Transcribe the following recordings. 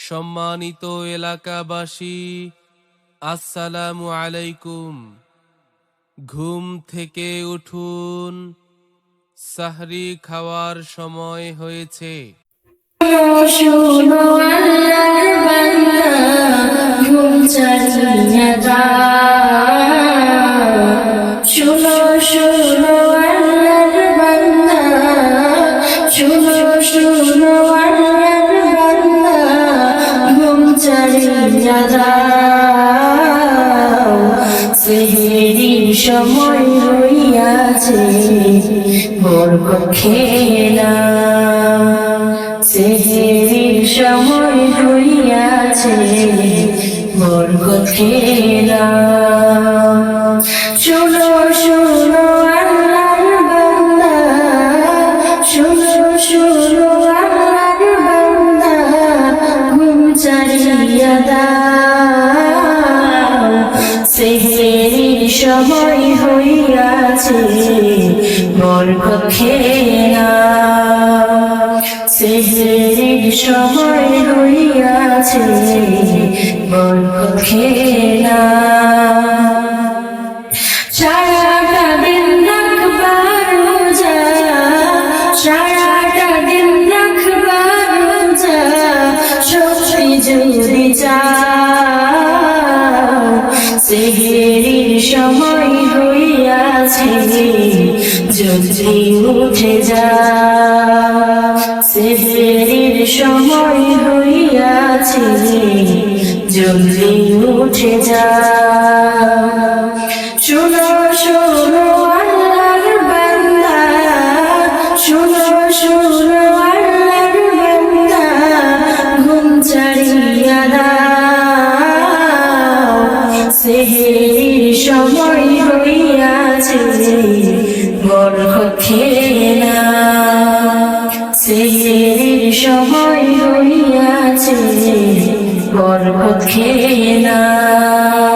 সম্মানিত এলাকাবাসী, আসসালামু আলাইকুম। ঘুম থেকে উঠুন, সাহরি খাওয়ার সময় হয়েছে। শোনো আল্লাহর বান্দা, ঘুম ছাড়িয়া যাও। শোনো শোনো আল্লাহর বান্দা, শোনো শোনো আল্লাহর বান্দা, ঘুম ছাড়িয়া যাও। সেহরির সময় হইয়াছে, বরকত খেয়ে নাও। সেহরির সময় হইয়াছে, বরকত খেয়ে নাও। শোনো শোনো আল্লাহর বান্দা, শোনো শোনো আল্লাহর বান্দা, ঘুম ছাড়িয়া দাও। সেহরির সময় হইয়াছে, বরকত খেয়ে নাও। সেহরির সময় হইয়াছে, বরকত খেয়ে নাও। সারাটা দিন রাখবা রোজা, সারাটা দিন রাখবা রোজা, শক্তি যদি চাও। সেহরির সময় হইয়াছে, জলদি উঠে যাও। সেহরির সময় হইয়াছে, জলদি উঠে যাও। শোনো শোনো আল্লাহর বান্দা, শোনো শোনো আল্লাহর বান্দা, ঘুম ছাড়িয়া দাও। সেহরির সময় হইয়াছে, বরকত খেয়ে নাও। সেহরির সময় হইয়াছে, বরকত খেয়ে নাও।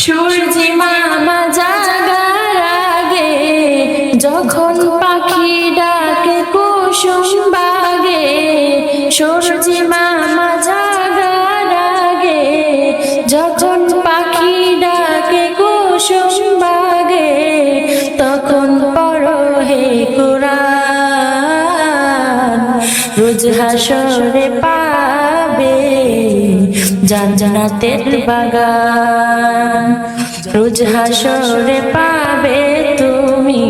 সূর্য মামা জাগার আগে, যখন পাখি ডাকে কুসুম বাগে। সূর্য মামা জাগার আগে, যখন পাখি ডাকে কুসুম বাগে, তখন পড়ো হে কুরআন। রোজ হাসরে পাবে জান্নাতের বাগান। রোজ হাসরে পাবে তুমি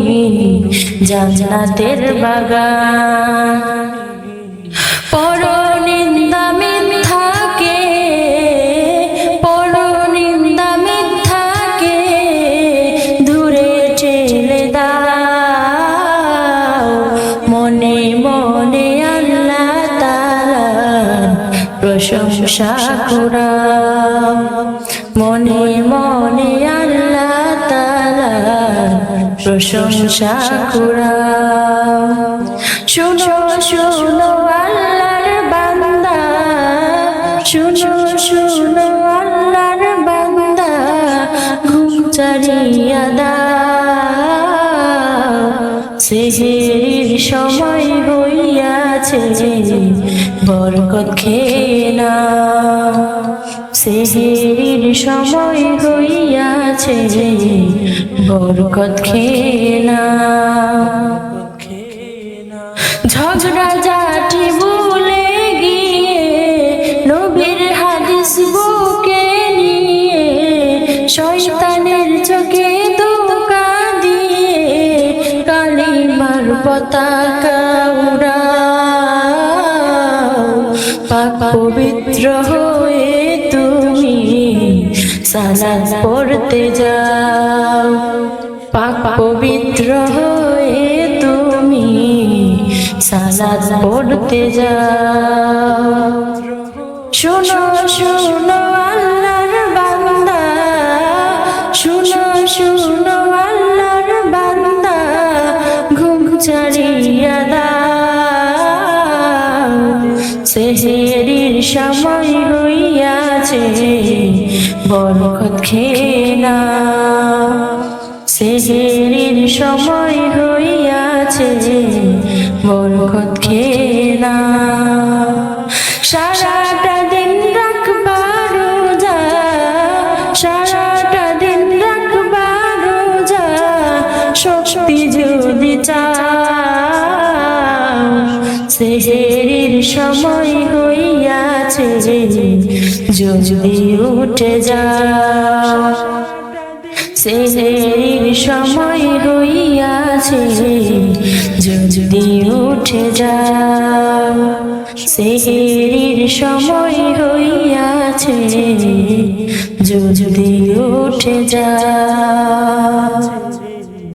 জান্নাতের বাগান। পরনিন্দা মিথ্যাকে, পরনিন্দা মিথ্যাকে দূরে ঠেলে দাও। মনে মনে আল্লাহ তাআলার প্রশংসা কুরাও। মনে মনে আল্লাহ তাআলার প্রশংসা কুরাও। শোনো শোনো আল্লাহর বান্দা, শোনো শোনো আল্লাহর বান্দা, ঘুম ছাড়িয়া দাও। সেহরির সময় হইয়াছে, বরকত খেয়ে নাও। সেহরির সময় হইয়াছে, বরকত খেয়ে নাও। ঝগড়া ঝাঁটি ভুলে গিয়ে, নবীর হাদিস বুকে নিয়ে, শয়তানের চোখে ধোঁকা দিয়ে কালিমার পতাকা উড়াও। পাক পবিত্র হয়ে তুমি সালাত পড়তে যাও। পাক পবিত্র হয়ে তুমি সালাত পড়তে যাও। শোনো শোনো আল্লাহর বান্দা, শোনো শোনো আল্লাহর বান্দা, ঘুম ছাড়িয়া দাও। সেহরির সময় হইয়াছে, বরকত খেয়ে নাও। সেহরির সময় হইয়াছে, বরকত খেয়ে নাও। সারা শক্তি যদি চাও সেহেরির সময় হইয়াছে যদি উঠে যাও সেহেরির সময় হইয়াছে যদি উঠে যাও সেহেরির সময় হইয়াছে যদি উঠে যাও